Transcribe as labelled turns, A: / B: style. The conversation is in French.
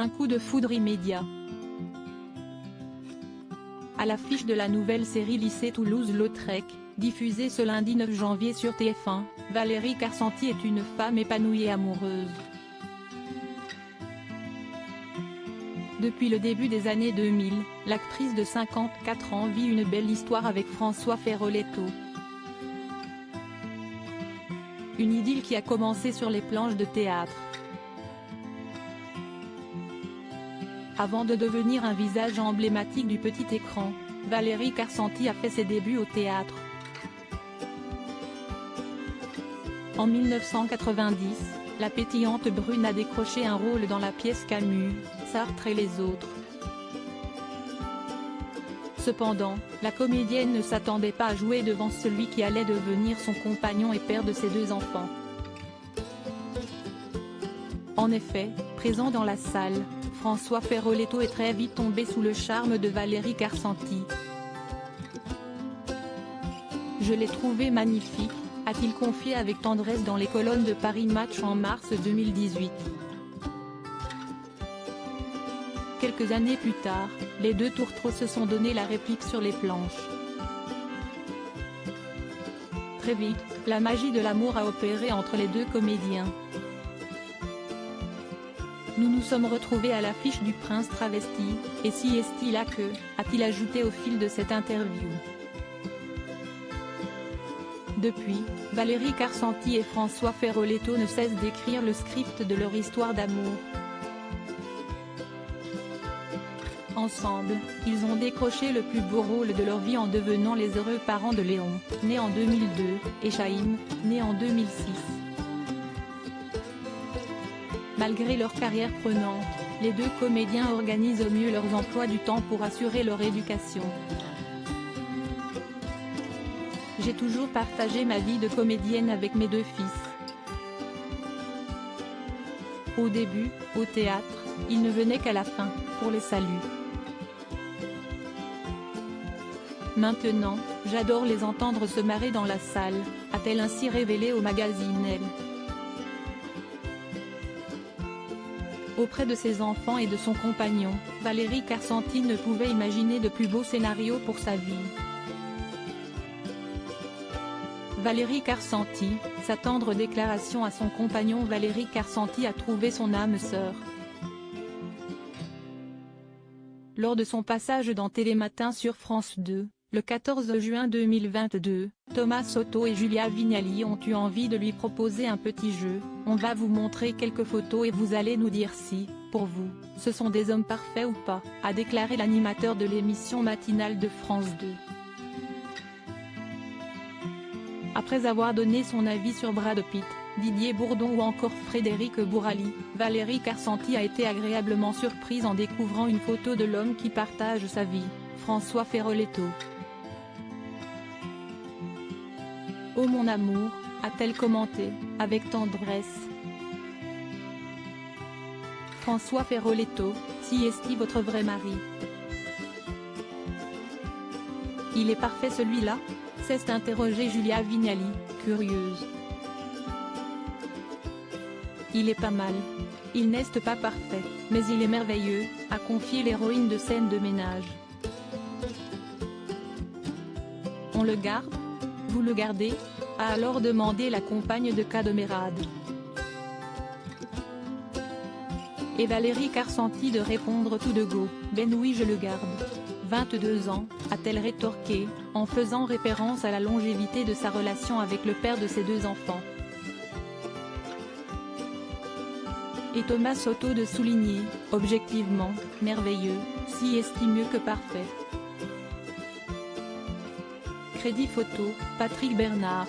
A: un coup de foudre immédiat. À l'affiche de la nouvelle série Lycée Toulouse-Lautrec, diffusée ce lundi 9 janvier sur TF1, Valérie Carcenti est une femme épanouie et amoureuse. Depuis le début des années 2000, l'actrice de 54 ans vit une belle histoire avec François Feroleto. Une idylle qui a commencé sur les planches de théâtre. Avant de devenir un visage emblématique du petit écran, Valérie Carcenti a fait ses débuts au théâtre. En 1990, la pétillante brune a décroché un rôle dans la pièce Camus, Sartre et les autres. Cependant, la comédienne ne s'attendait pas à jouer devant celui qui allait devenir son compagnon et père de ses 2 enfants. En effet, présent dans la salle, François Feroleto est très vite tombé sous le charme de Valérie Carcenti. « Je l'ai trouvé magnifique », a-t-il confié avec tendresse dans les colonnes de Paris Match en mars 2018. Quelques années plus tard, les 2 tourtereaux se sont donné la réplique sur les planches. Très vite, la magie de l'amour a opéré entre les 2 comédiens. Nous nous sommes retrouvés à l'affiche du Prince travesti, et si est-il là que, a-t-il ajouté au fil de cette interview. Depuis, Valérie Carcenti et François Feroleto ne cessent d'écrire le script de leur histoire d'amour. Ensemble, ils ont décroché le plus beau rôle de leur vie en devenant les heureux parents de Léon, né en 2002, et Chaïm, né en 2006. Malgré leur carrière prenante, les 2 comédiens organisent au mieux leurs emplois du temps pour assurer leur éducation. J'ai toujours partagé ma vie de comédienne avec mes 2 fils. Au début, au théâtre, ils ne venaient qu'à la fin, pour les saluts. Maintenant, j'adore les entendre se marrer dans la salle, a-t-elle ainsi révélé au magazine Elle. Auprès de ses enfants et de son compagnon, Valérie Carcenti ne pouvait imaginer de plus beau scénario pour sa vie. Valérie Carcenti, sa tendre déclaration à son compagnon. Valérie Carcenti a trouvé son âme sœur. Lors de son passage dans Télématin sur France 2, le 14 juin 2022, Thomas Soto et Julia Vignali ont eu envie de lui proposer un petit jeu. On va vous montrer quelques photos et vous allez nous dire si, pour vous, ce sont des hommes parfaits ou pas, a déclaré l'animateur de l'émission matinale de France 2. Après avoir donné son avis sur Brad Pitt, Didier Bourdon ou encore Frédéric Bourali, Valérie Carcenti a été agréablement surprise en découvrant une photo de l'homme qui partage sa vie, François Feroleto. « Oh mon amour », a-t-elle commenté, avec tendresse. François Feroleto, si est-il votre vrai mari? Il est parfait celui-là? S'est interrogée Julia Vignali, curieuse. Il est pas mal. Il n'est pas parfait, mais il est merveilleux, a confié l'héroïne de Scène de ménage. On le garde? Vous le gardez? A alors demandé la compagne de Cadmerade. Et Valérie Carcenti de répondre tout de go, ben oui je le garde. 22 ans, a-t-elle rétorqué, en faisant référence à la longévité de sa relation avec le père de ses 2 enfants. Et Thomas Soto de souligner, objectivement, merveilleux, si est-il mieux que parfait. Crédit photo, Patrick Bernard.